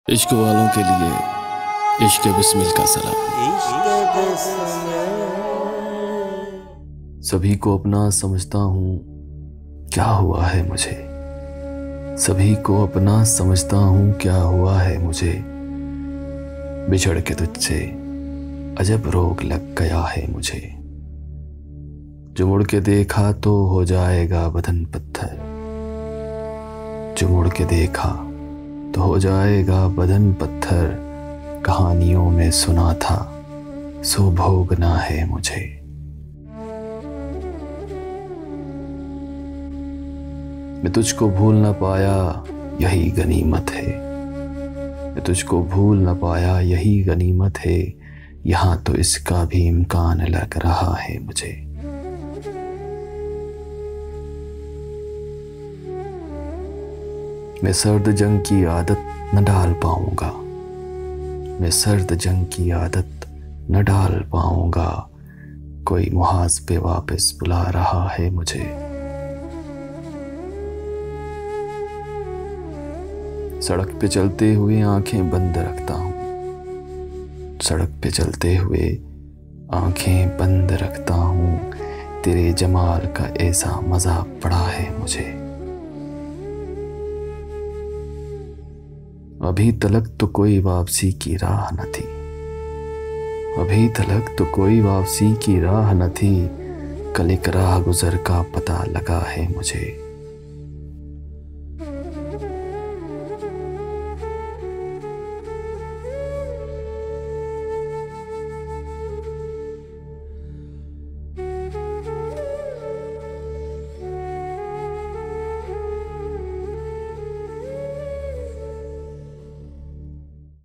इश्क वालों के लिए इश्क बिस्मिल का सलाम। सभी को अपना समझता हूँ, क्या हुआ है मुझे। सभी को अपना समझता हूँ, क्या हुआ है मुझे। बिछड़ के तुझसे अजब रोग लग गया है मुझे। जो मुड़ के देखा तो हो जाएगा बदन पत्थर। जो मुड़ के देखा तो हो जाएगा बदन पत्थर। कहानियों में सुना था, सो भोगना है मुझे। मैं तुझको भूल न पाया, यही गनीमत है। मैं तुझको भूल न पाया, यही गनीमत है। यहाँ तो इसका भी इम्कान लग रहा है मुझे। मैं सर्द जंग की आदत न डाल पाऊंगा। मैं सर्द जंग की आदत न डाल पाऊंगा। कोई मुहाज पे वापस बुला रहा है मुझे। सड़क पे चलते हुए आंखें बंद रखता हूँ। सड़क पे चलते हुए आंखें बंद रखता हूँ। तेरे जमाल का ऐसा मजा पड़ा है मुझे। अभी तलक तो कोई वापसी की राह न थी। अभी तलक तो कोई वापसी की राह न थी। कल एक राह गुजर का पता लगा है मुझे।